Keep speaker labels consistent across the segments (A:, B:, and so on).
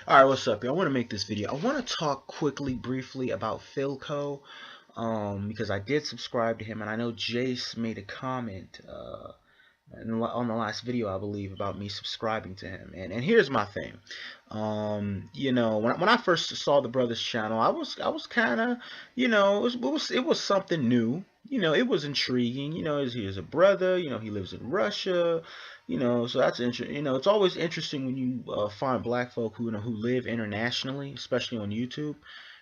A: Alright, what's up, y'all? I want to make this video. I want to talk briefly about Philko, because I did subscribe to him, and I know Jace made a comment on the last video, I believe, about me subscribing to him. And here's my thing. When I first saw the brother's channel, I was kind of, it was something new. It was intriguing. He's a brother. He lives in Russia. So that's interesting. It's always interesting when you find black folk who live internationally, especially on YouTube,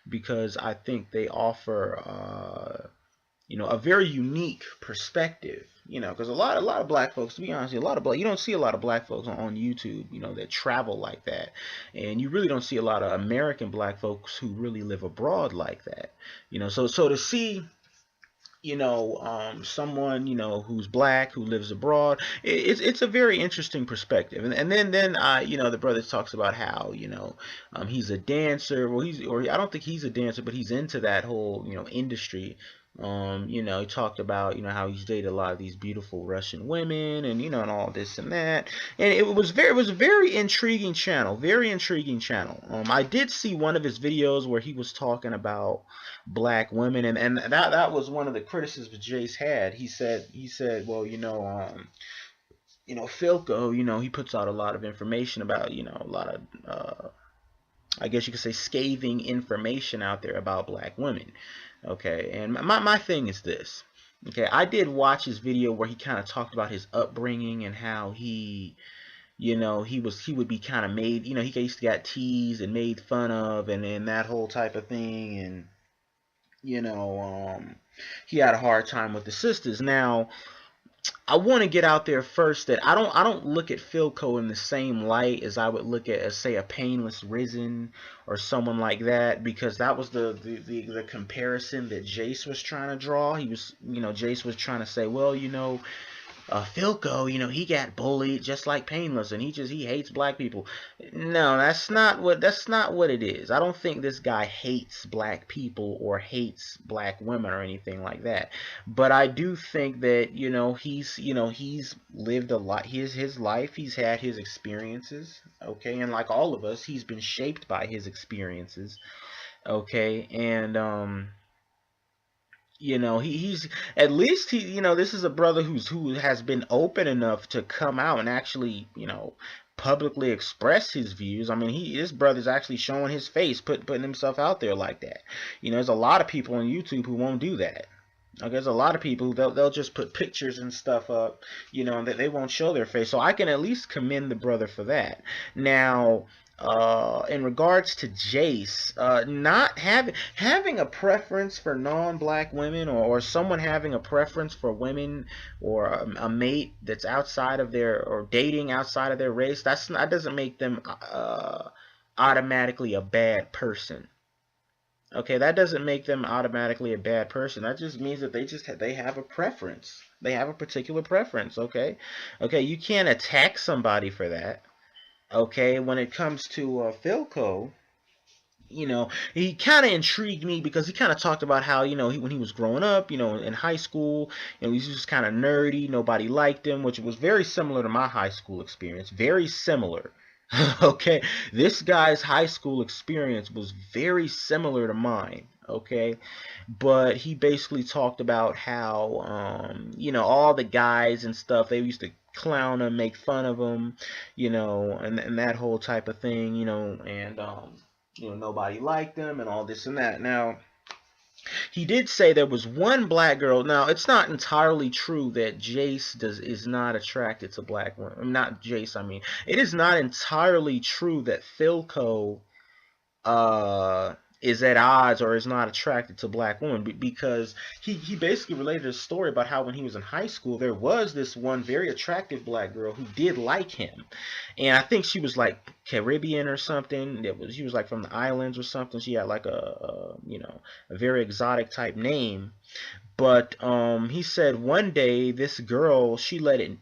A: because I think they offer a very unique perspective. Because a lot of black folks, to be honest, you don't see a lot of black folks on YouTube, that travel like that, and you really don't see a lot of American black folks who really live abroad like that. So to see someone who's black who lives abroad, it's a very interesting perspective. And then the brother talks about how he's a dancer. Well, I don't think he's a dancer, but he's into that whole industry. He talked about how he's dated a lot of these beautiful Russian women, and and all this and that. And it was a very intriguing channel, very intriguing channel. I did see one of his videos where he was talking about black women, and that was one of the criticisms Jace had. He said, well, Philko, he puts out a lot of information about, a lot of I guess you could say scathing information out there about black women. Okay, and my thing is this. Okay, I did watch his video where he kind of talked about his upbringing and how he would be kind of made, he used to get teased and made fun of, and that whole type of thing. And he had a hard time with the sisters. Now, I want to get out there first that I don't look at Philko in the same light as I would look at, say, a Painless Risen or someone like that, because that was the comparison that Jace was trying to draw. Jace was trying to say, well, Philko, he got bullied just like Painless, and he hates black people. No, that's not what it is. I don't think this guy hates black people or hates black women or anything like that. But I do think that he's lived a lot. His life. He's had his experiences. Okay, and like all of us, he's been shaped by his experiences. Okay, and he's at least this is a brother who has been open enough to come out and actually publicly express his views. I mean, this brother's actually showing his face, putting himself out there like that. There's a lot of people on YouTube who won't do that. Okay, there's a lot of people they'll just put pictures and stuff up, that they won't show their face. So I can at least commend the brother for that. Now, in regards to Jace, not having a preference for non-black women, or someone having a preference for women, or a mate that's outside of their, or dating outside of their race, that doesn't make them automatically a bad person. Okay, that doesn't make them automatically a bad person. That just means that they have a preference. They have a particular preference. Okay, you can't attack somebody for that. Okay, when it comes to Philko, he kind of intrigued me because he kind of talked about how, when he was growing up, in high school, he was just kind of nerdy. Nobody liked him, which was very similar to my high school experience. Very similar. Okay, this guy's high school experience was very similar to mine. Okay, but he basically talked about how all the guys and stuff, they used to clown him, make fun of him, and that whole type of thing, and nobody liked him and all this and that. Now, he did say there was one black girl. Now, it's not entirely true that Jace is not attracted to black women. Not Jace, I mean. It is not entirely true that Philko is at odds or is not attracted to black women, because he basically related a story about how when he was in high school, there was this one very attractive black girl who did like him, and I think she was like Caribbean or something. She was like from the islands or something. She had like a very exotic type name. But he said one day this girl, she let it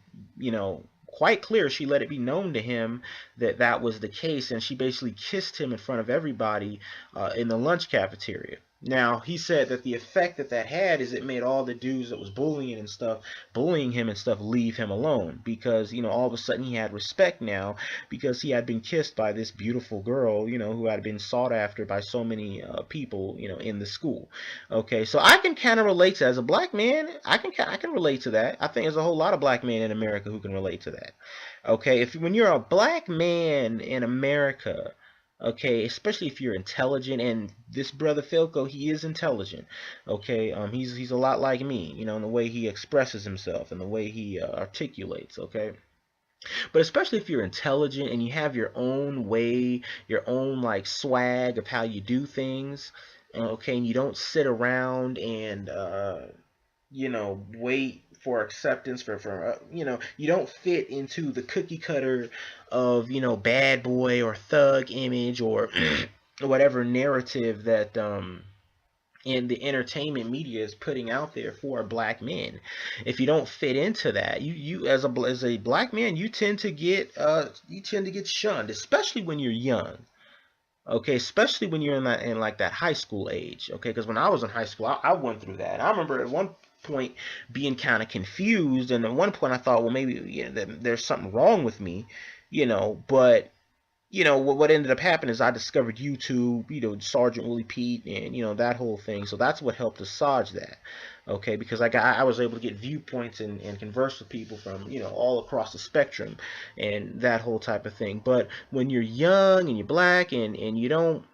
A: quite clear, she let it be known to him that that was the case, and she basically kissed him in front of everybody in the lunch cafeteria. Now, he said that the effect that that had is it made all the dudes that was bullying him and stuff, leave him alone, because, you know, all of a sudden he had respect now because he had been kissed by this beautiful girl, you know, who had been sought after by so many people, you know, in the school. Okay, so I can kind of relate to, as a black man, I can relate to that. I think there's a whole lot of black men in America who can relate to that. Okay, if when you're a black man in America, okay, especially if you're intelligent, and this brother Philko, he is intelligent. Okay, he's a lot like me, you know, in the way he expresses himself and the way he articulates. Okay, but especially if you're intelligent and you have your own way, your own like swag of how you do things. Okay, and you don't sit around and you know, wait for acceptance for you know, you don't fit into the cookie cutter of, you know, bad boy or thug image or whatever narrative that in the entertainment media is putting out there for black men. If you don't fit into that, you as a black man, you tend to get shunned, especially when you're young. Okay, especially when you're in like that high school age. Okay, because when I was in high school, I went through that. I remember at one point being kind of confused, and at one point I thought, well, maybe, you know, there's something wrong with me, you know. But you know what ended up happening is I discovered YouTube, you know, Sergeant Willie Pete, and you know that whole thing. So that's what helped assuage that. Okay, because I was able to get viewpoints and converse with people from, you know, all across the spectrum and that whole type of thing. But when you're young and you're black and you don't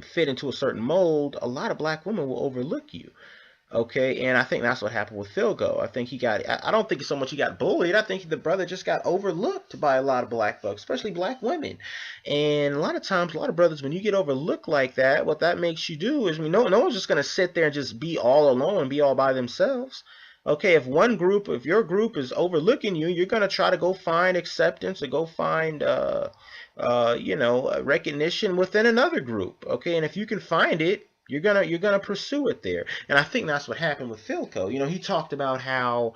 A: fit into a certain mold, a lot of black women will overlook you. Okay, and I think that's what happened with Philko. I think he got, I don't think so much he got bullied. I think the brother just got overlooked by a lot of black folks, especially black women. And a lot of times, a lot of brothers, when you get overlooked like that, what that makes you do is, no one's just going to sit there and just be all alone, be all by themselves. Okay, if your group is overlooking you, you're going to try to go find acceptance or go find, you know, recognition within another group. Okay, and if you can find it, you're gonna pursue it there. And I think that's what happened with Philko. You know, he talked about how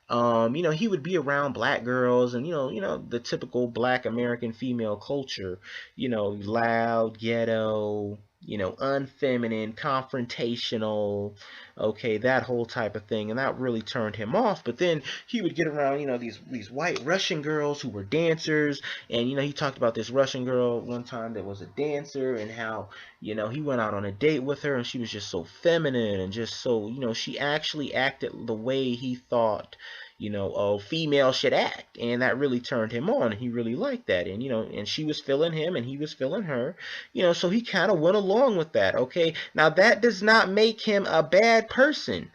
A: you know, he would be around black girls and the typical black American female culture, you know, loud, ghetto, you know, unfeminine, confrontational, okay, that whole type of thing, and that really turned him off. But then he would get around, you know, these white Russian girls who were dancers, and you know, he talked about this Russian girl one time that was a dancer, and how, you know, he went out on a date with her and she was just so feminine and just so, you know, she actually acted the way he thought, you know, a female should act. And that really turned him on. And he really liked that. And, you know, and she was feeling him and he was feeling her, you know, so he kind of went along with that. Okay. Now, that does not make him a bad person.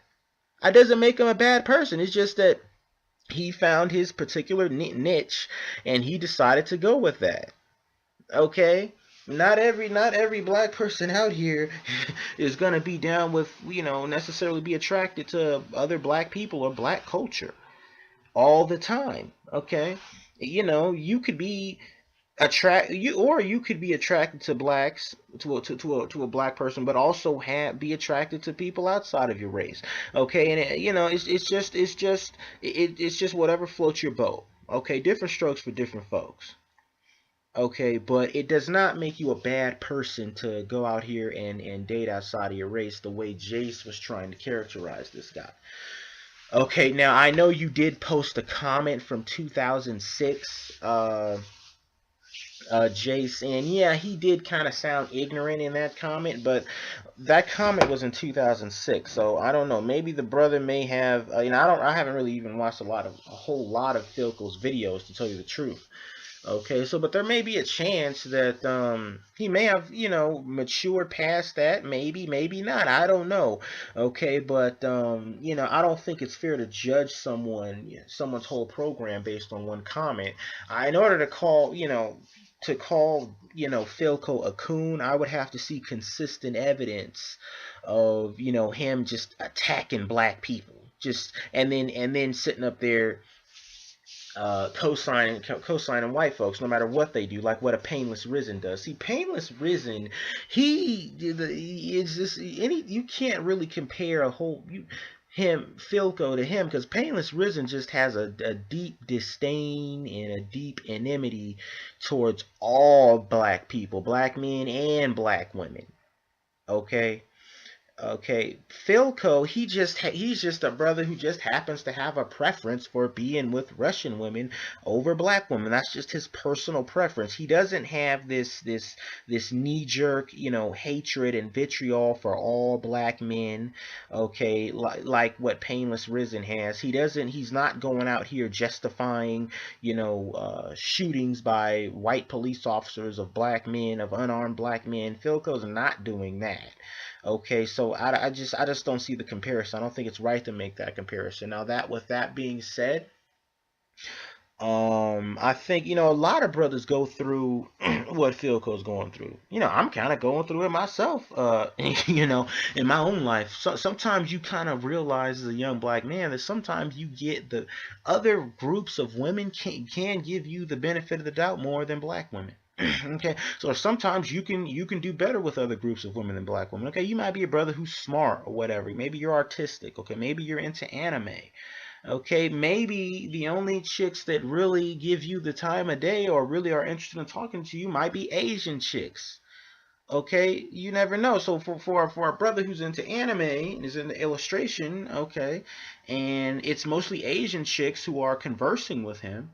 A: It doesn't make him a bad person. It's just that he found his particular niche and he decided to go with that. Okay, not every black person out here is gonna be down with, you know, necessarily be attracted to other black people or black culture all the time. Okay, you know, you could be you could be attracted to blacks, to a black person, but also be attracted to people outside of your race. Okay, and you know, it's just whatever floats your boat. Okay, different strokes for different folks. Okay, but it does not make you a bad person to go out here and date outside of your race the way Jace was trying to characterize this guy. Okay, now I know you did post a comment from 2006, Jace, and yeah, he did kind of sound ignorant in that comment, but that comment was in 2006, so I don't know. Maybe the brother may have, you know, I haven't really even watched a whole lot of Philko's videos to tell you the truth. Okay, so but there may be a chance that he may have, you know, matured past that, maybe not. I don't know. Okay, but you know, I don't think it's fair to judge someone's whole program based on one comment. In order to call, you know, Philko a coon, I would have to see consistent evidence of, you know, him just attacking black people. Just and then sitting up there co-signing white folks no matter what they do, like what a Painless Risen does. See, Painless Risen, it's just any, you can't really compare him Philko to him, because Painless Risen just has a deep disdain and a deep enmity towards all black people, black men and black women. Okay. Okay, Philko, he's just a brother who just happens to have a preference for being with Russian women over black women. That's just his personal preference. He doesn't have this knee-jerk, hatred and vitriol for all black men, okay, like what Painless Risen has. He's not going out here justifying, shootings by white police officers of black men, of unarmed black men. Philko's not doing that. Okay, so I just don't see the comparison. I don't think it's right to make that comparison. Now that with that being said, I think a lot of brothers go through what Philco's going through. I'm kind of going through it myself. In my own life. So sometimes you kind of realize as a young black man that sometimes you get the other groups of women can give you the benefit of the doubt more than black women. Okay, so sometimes you can do better with other groups of women than black women. Okay, you might be a brother who's smart or whatever. Maybe you're artistic. Okay, maybe you're into anime. Okay, maybe the only chicks that really give you the time of day or really are interested in talking to you might be Asian chicks. Okay, you never know. So for a brother who's into anime and is into illustration, okay, and it's mostly Asian chicks who are conversing with him,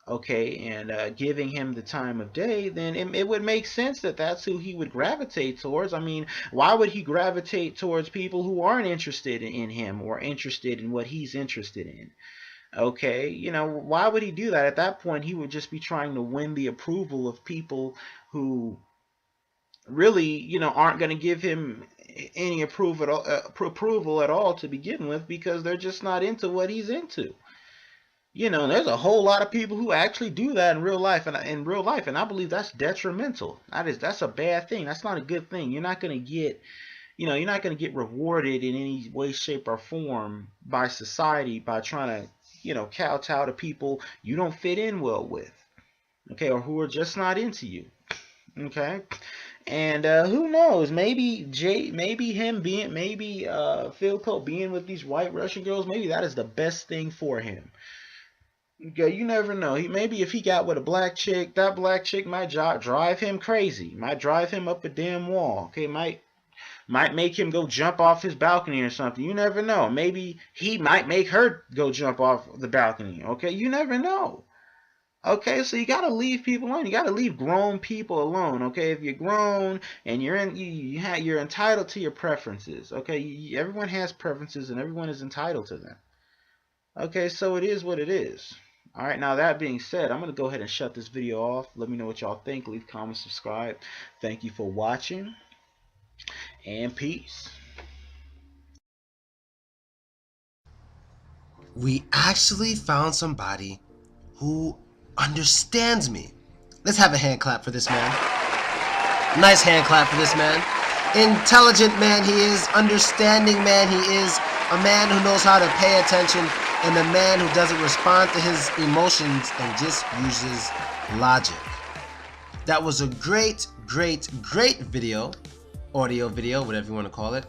A: okay, and giving him the time of day, then it would make sense that that's who he would gravitate towards. I mean, why would he gravitate towards people who aren't interested in him or interested in what he's interested in? Okay, why would he do that? At that point, he would just be trying to win the approval of people who really, aren't going to give him any approval at all to begin with because they're just not into what he's into. There's a whole lot of people who actually do that in real life, and I believe that's detrimental. That's a bad thing. That's not a good thing. You're not gonna get rewarded in any way, shape, or form by society by trying to, kowtow to people you don't fit in well with, okay, or who are just not into you, okay. And who knows? Maybe Philco being with these white Russian girls, maybe that is the best thing for him. Okay, you never know. Maybe if he got with a black chick, that black chick might drive him crazy. Might drive him up a damn wall. Okay, might make him go jump off his balcony or something. You never know. Maybe he might make her go jump off the balcony. Okay, you never know. Okay, so you gotta leave people alone. You gotta leave grown people alone. Okay, if you're grown and you're entitled to your preferences. Okay, everyone has preferences and everyone is entitled to them. Okay, so it is what it is. Alright, now that being said, I'm going to go ahead and shut this video off. Let me know what y'all think. Leave comments, subscribe. Thank you for watching. And peace.
B: We actually found somebody who understands me. Let's have a hand clap for this man. Nice hand clap for this man. Intelligent man he is. Understanding man he is. A man who knows how to pay attention. And a man who doesn't respond to his emotions and just uses logic. That was a great video, audio video, whatever you want to call it,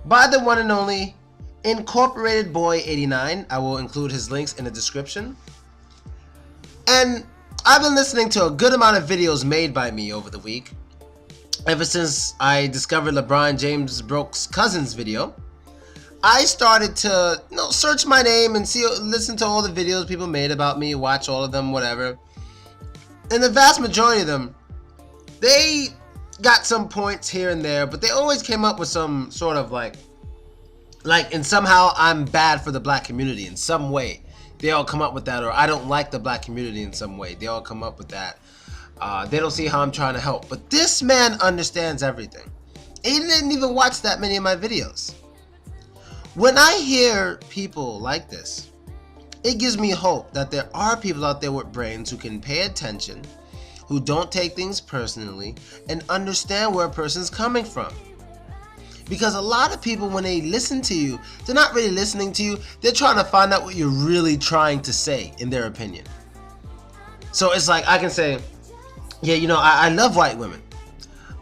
B: by the one and only Incorporatedboy89. I will include his links in the description. And I've been listening to a good amount of videos made by me over the week, ever since I discovered LeBron James Brooks' cousin's video. I started to search my name and listen to all the videos people made about me, watch all of them, whatever. And the vast majority of them, they got some points here and there, but they always came up with some sort of like and somehow I'm bad for the black community in some way. They all come up with that, or I don't like the black community in some way. They all come up with that. They don't see how I'm trying to help. But this man understands everything. He didn't even watch that many of my videos. When I hear people like this, it gives me hope that there are people out there with brains who can pay attention, who don't take things personally, and understand where a person's coming from. Because a lot of people, when they listen to you, they're not really listening to you, they're trying to find out what you're really trying to say, in their opinion. So it's like, I can say, yeah, I love white women.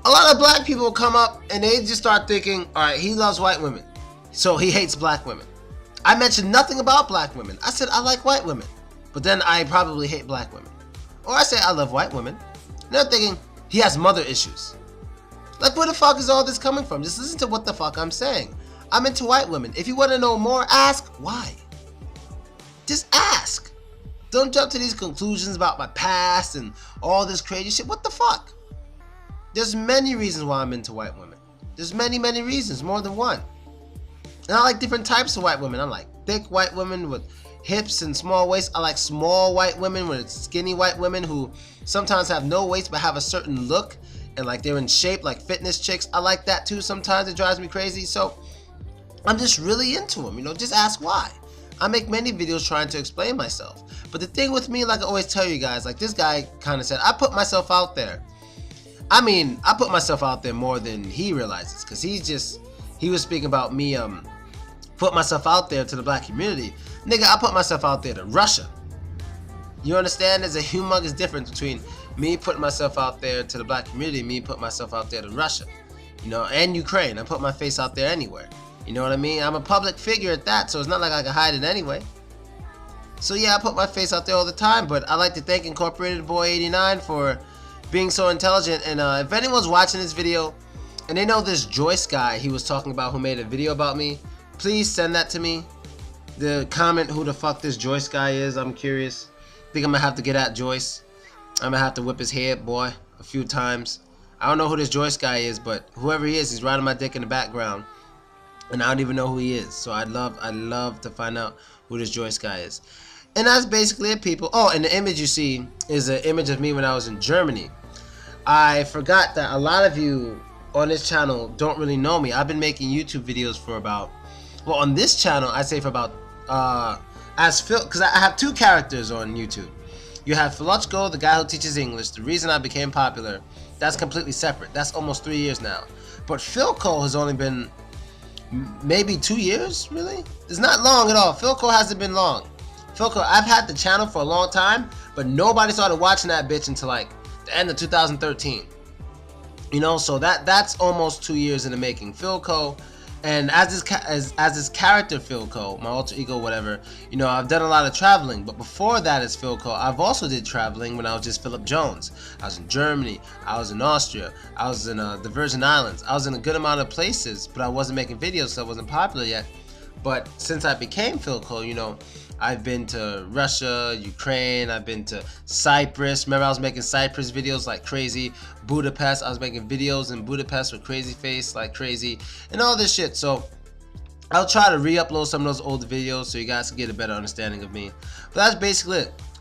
B: A lot of black people come up and they just start thinking, alright, he loves white women, so he hates black women. I mentioned nothing about black women. I said I like white women, but then I probably hate black women. Or I say I love white women. And they're thinking he has mother issues. Like, where the fuck is all this coming from? Just listen to what the fuck I'm saying. I'm into white women. If you want to know more, ask why. Just ask. Don't jump to these conclusions about my past and all this crazy shit. What the fuck? There's many reasons why I'm into white women. There's many, many reasons, more than one. And I like different types of white women. I like thick white women with hips and small waists. I like small white women with skinny white women who sometimes have no waist but have a certain look and like they're in shape, like fitness chicks. I like that too. Sometimes it drives me crazy. So I'm just really into them, you know, just ask why. I make many videos trying to explain myself. But the thing with me, like I always tell you guys, like this guy kind of said, I put myself out there. I mean, I put myself out there more than he realizes, because he was speaking about me put myself out there to the black community. Nigga, I put myself out there to Russia. You understand? There's a humongous difference between me putting myself out there to the black community and me putting myself out there to Russia. You know, and Ukraine. I put my face out there anywhere. You know what I mean? I'm a public figure at that, so it's not like I can hide it anyway. So yeah, I put my face out there all the time, but I like to thank Incorporatedboy89 for being so intelligent. And if anyone's watching this video and they know this Joyce guy he was talking about who made a video about me, please send that to me. The comment who the fuck this Joyce guy is, I'm curious. I think I'm gonna have to get at Joyce. I'm gonna have to whip his head, boy, a few times. I don't know who this Joyce guy is, but whoever he is, he's riding my dick in the background. And I don't even know who he is. So I'd love to find out who this Joyce guy is. And that's basically it, people. Oh, and the image you see is an image of me when I was in Germany. I forgot that a lot of you on this channel don't really know me. I've been making YouTube videos for about, well, on this channel, I'd say for about, as Phil, because I have two characters on YouTube. You have Philko, the guy who teaches English. The reason I became popular, that's completely separate. That's almost 3 years now. But Philko has only been maybe 2 years, really? It's not long at all. Philko hasn't been long. Philko, I've had the channel for a long time, but nobody started watching that bitch until like the end of 2013. You know, so that's almost 2 years in the making. Philko, and as this character Philko, my alter ego, whatever, you know, I've done a lot of traveling. But before that, as Philko, I've also did traveling when I was just Philkojones. I was in Germany, I was in Austria, I was in the Virgin Islands. I was in a good amount of places, but I wasn't making videos, so I wasn't popular yet. But since I became Philko, you know, I've been to Russia, Ukraine, I've been to Cyprus. Remember I was making Cyprus videos like crazy. Budapest, I was making videos in Budapest with crazy face like crazy and all this shit. So I'll try to re-upload some of those old videos so you guys can get a better understanding of me. But that's basically it.